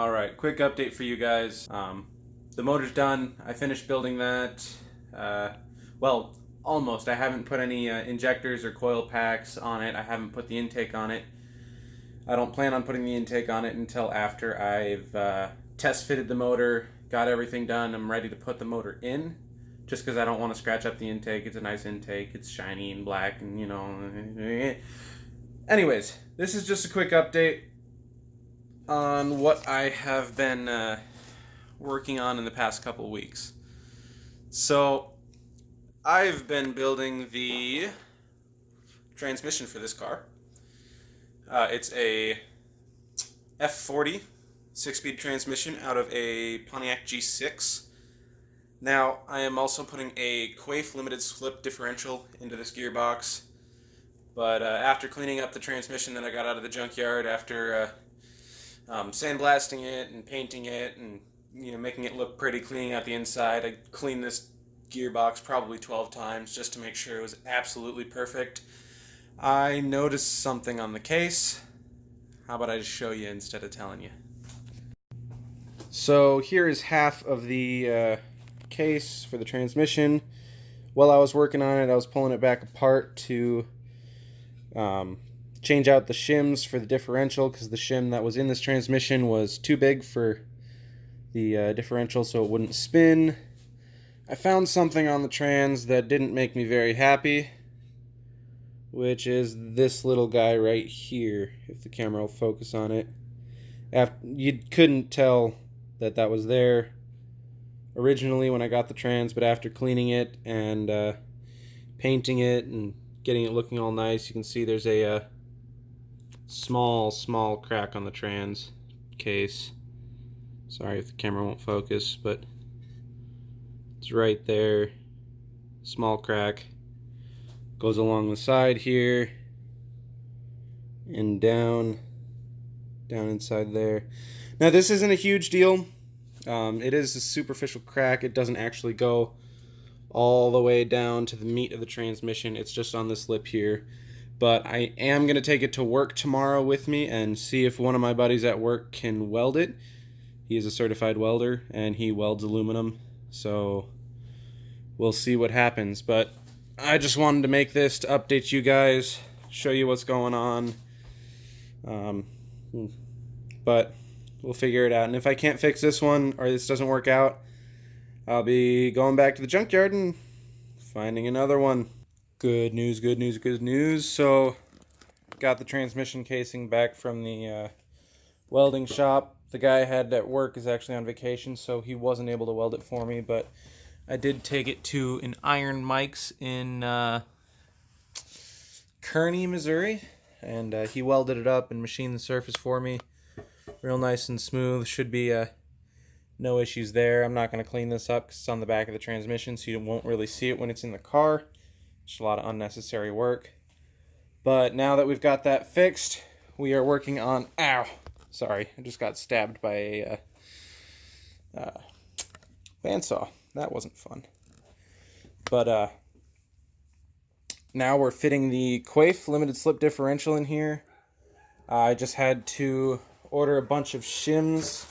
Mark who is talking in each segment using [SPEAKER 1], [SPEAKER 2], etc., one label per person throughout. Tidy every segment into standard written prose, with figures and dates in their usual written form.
[SPEAKER 1] Alright, quick update for you guys. The motor's done. I finished building that. Well, almost. I haven't put any injectors or coil packs on it. I haven't put the intake on it. I don't plan on putting the intake on it until after I've test fitted the motor, got everything done. I'm ready to put the motor in, just because I don't want to scratch up the intake. It's a nice intake. It's shiny and black and, you know. Anyways, this is just a quick update on what I have been working on in the past couple weeks. So, I've been building the transmission for this car. It's a F40 6-speed transmission out of a Pontiac G6. Now, I am also putting a Quaife limited slip differential into this gearbox. But after cleaning up the transmission that I got out of the junkyard, after sandblasting it and painting it and making it look pretty, cleaning out the inside, I cleaned this gearbox probably 12 times just to make sure it was absolutely perfect. I noticed something on the case. How about I just show you instead of telling you? So here is half of the case for the transmission. While I was working on it, I was pulling it back apart to change out the shims for the differential, because the shim that was in this transmission was too big for the differential, so it wouldn't spin. I found something on the trans that didn't make me very happy, which is this little guy right here, if the camera will focus on it. You couldn't tell that that was there originally when I got the trans, but after cleaning it and painting it and getting it looking all nice, you can see there's a small crack on the trans case. Sorry if the camera won't focus, but it's right there. Small crack. Goes along the side here and down inside there. Now this isn't a huge deal. It is a superficial crack. It doesn't actually go all the way down to the meat of the transmission. It's just on this lip here. But I am going to take it to work tomorrow with me and see if one of my buddies at work can weld it. He is a certified welder and he welds aluminum. So we'll see what happens. But I just wanted to make this to update you guys, show you what's going on. But we'll figure it out. And if I can't fix this one or this doesn't work out, I'll be going back to the junkyard and finding another one. Good news, good news, good news. So, got the transmission casing back from the welding shop. The guy I had at work is actually on vacation, so he wasn't able to weld it for me, but I did take it to an Iron Mike's in Kearney, Missouri, and he welded it up and machined the surface for me. Real nice and smooth. Should be no issues there. I'm not going to clean this up because it's on the back of the transmission, so you won't really see it when it's in the car. Just a lot of unnecessary work. But now that we've got that fixed, we are working on... Ow! Sorry, I just got stabbed by a bandsaw. That wasn't fun. But now we're fitting the Quaife limited slip differential in here. I just had to order a bunch of shims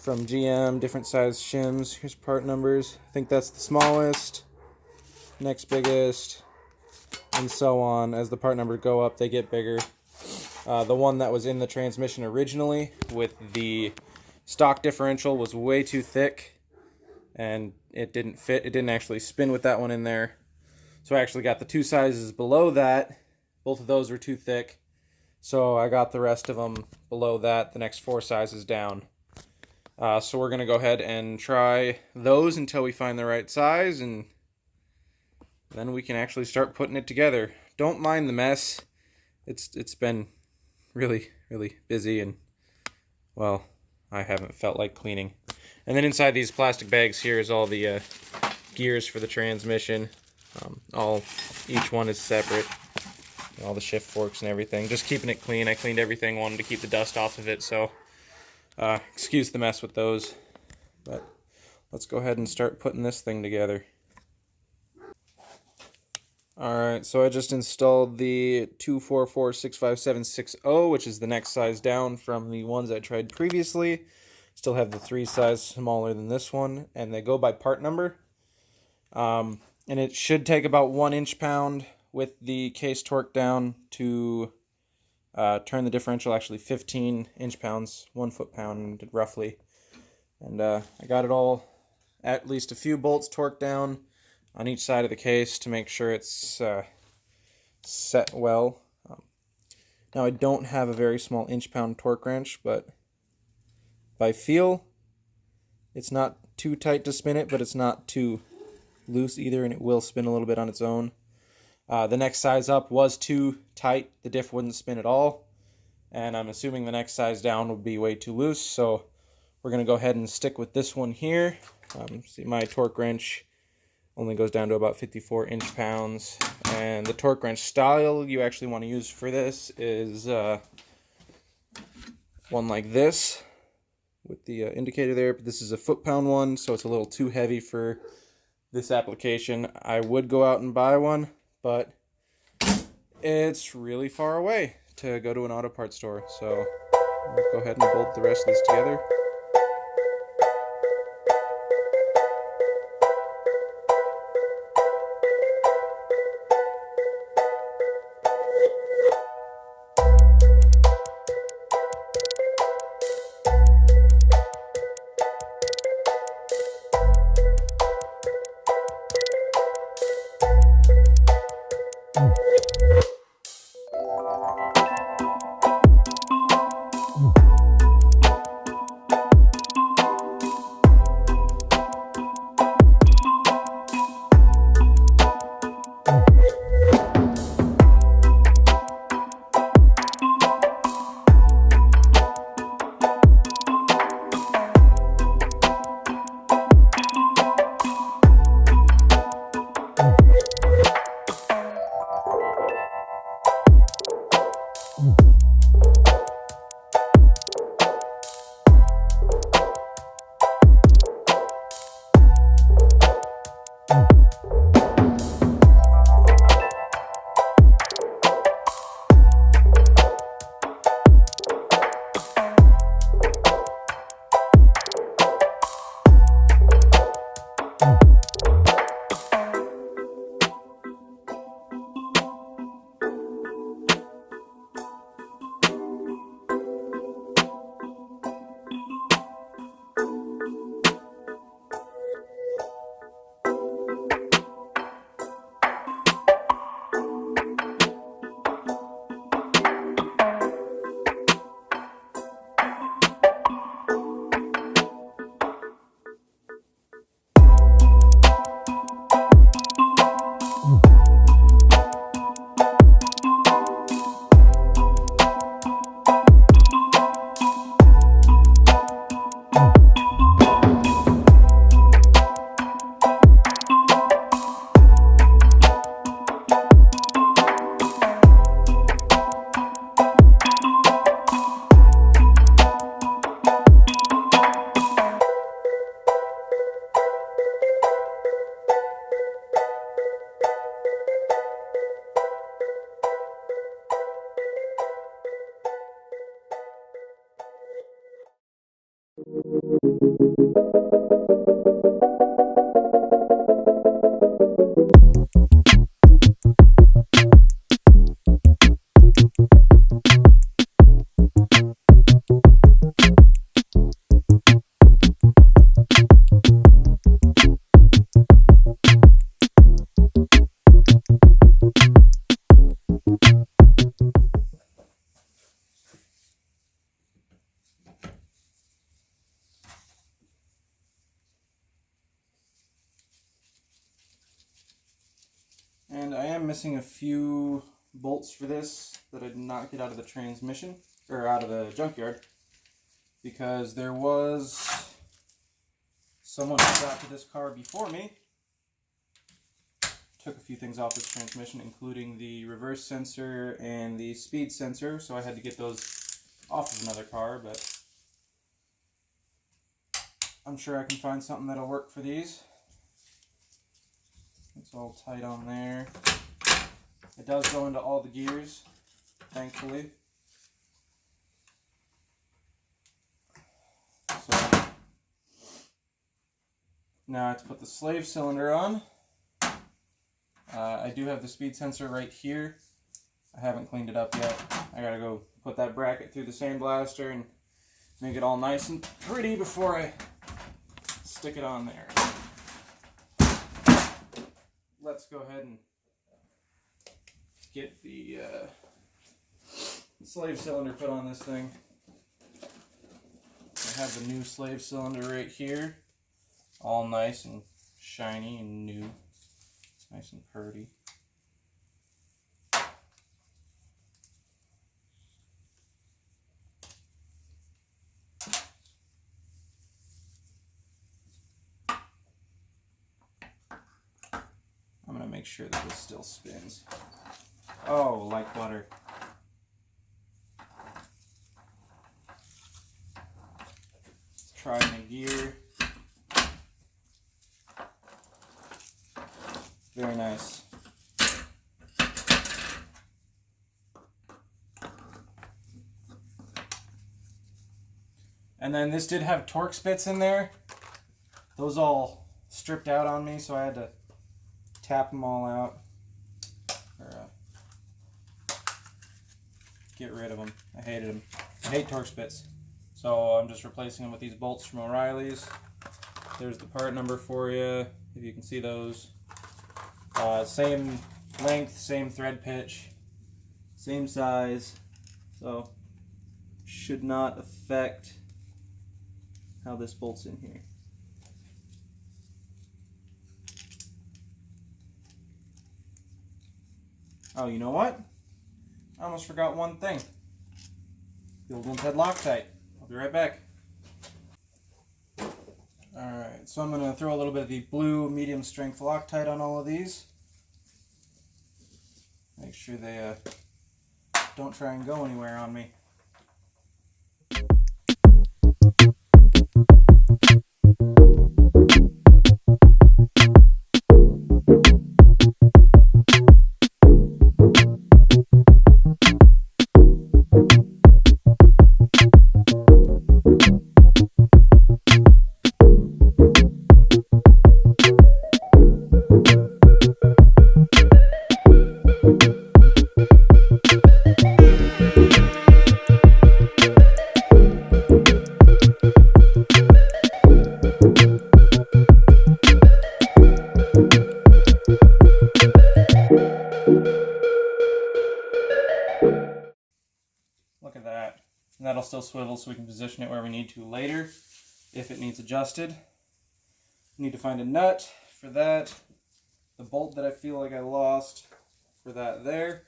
[SPEAKER 1] from GM, different size shims. Here's part numbers. I think that's the smallest, next biggest, and so on. As the part numbers go up, they get bigger. The one that was in the transmission originally with the stock differential was way too thick, and it didn't fit. It didn't actually spin with that one in there. So I actually got the two sizes below that. Both of those were too thick. So I got the rest of them below that, the next 4 sizes down. So we're going to go ahead and try those until we find the right size, and then we can actually start putting it together. Don't mind the mess. It's been really busy, and, well, I haven't felt like cleaning. And then inside these plastic bags here is all the gears for the transmission. Each one is separate. All the shift forks and everything. Just keeping it clean. I cleaned everything, wanted to keep the dust off of it, so excuse the mess with those. But let's go ahead and start putting this thing together. Alright, so I just installed the 244-65760, which is the next size down from the ones I tried previously. Still have the 3 size smaller than this one, and they go by part number. And it should take about 1 inch-pound with the case torqued down to turn the differential, actually 15 inch-pounds, 1 foot-pound roughly. And I got it all, at least a few bolts torqued down on each side of the case to make sure it's set well. Now I don't have a very small inch-pound torque wrench, but by feel, it's not too tight to spin it, but it's not too loose either, and it will spin a little bit on its own. The next size up was too tight. The diff wouldn't spin at all, and I'm assuming the next size down would be way too loose, so we're going to go ahead and stick with this one here. See, my torque wrench only goes down to about 54 inch-pounds, and the torque wrench style you actually want to use for this is one like this with the indicator there, but this is a foot-pound one, so it's a little too heavy for this application. I would go out and buy one, but it's really far away to go to an auto parts store, so we'll go ahead and bolt the rest of this together. And I am missing a few bolts for this that I did not get out of the transmission, or out of the junkyard, because there was someone who got to this car before me, took a few things off this transmission, including the reverse sensor and the speed sensor, so I had to get those off of another car, but I'm sure I can find something that'll work for these. It's all tight on there. It does go into all the gears, thankfully. So now I have to put the slave cylinder on. I do have the speed sensor right here. I haven't cleaned it up yet. I gotta go put that bracket through the sandblaster and make it all nice and pretty before I stick it on there. Let's go ahead and get the slave cylinder put on this thing. I have the new slave cylinder right here, all nice and shiny and new. It's nice and pretty. I'm going to make sure that this still spins. Oh, like butter. Let's try in a gear. Very nice. And then this did have torque spits in there. Those all stripped out on me, so I had to tap them all out. Or, get rid of them. I hated them. I hate torque spits. So I'm just replacing them with these bolts from O'Reilly's. There's the part number for you, if you can see those. Same length, same thread pitch, same size, so should not affect how this bolts in here. Oh, you know what? I almost forgot one thing. The old ones had Loctite. I'll be right back. Alright, so I'm going to throw a little bit of the blue medium strength Loctite on all of these. Make sure they don't try and go anywhere on me. Look at that. And that'll still swivel so we can position it where we need to later if it needs adjusted. Need to find a nut for that. The bolt that I feel like I lost for that there.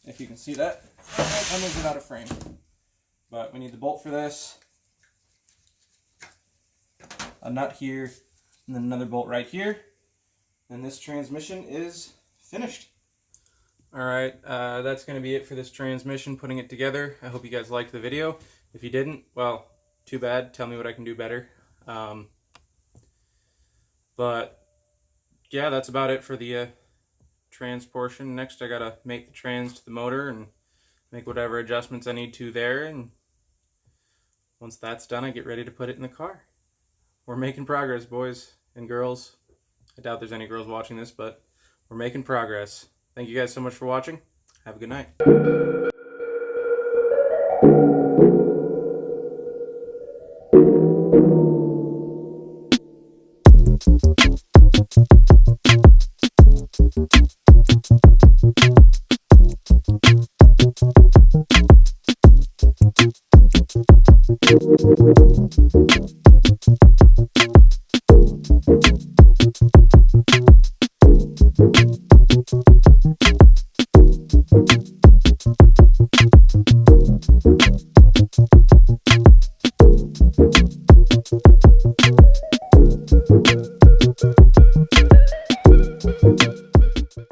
[SPEAKER 1] If you can see that. I'm moving out of frame. But we need the bolt for this. A nut here. And then another bolt right here. And this transmission is finished. Alright, that's going to be it for this transmission, putting it together. I hope you guys liked the video. If you didn't, well, too bad. Tell me what I can do better. But, yeah, that's about it for the trans portion. Next, I got to make the trans to the motor and make whatever adjustments I need to there. And once that's done, I get ready to put it in the car. We're making progress, boys and girls. I doubt there's any girls watching this, but we're making progress. Thank you guys so much for watching. Have a good night.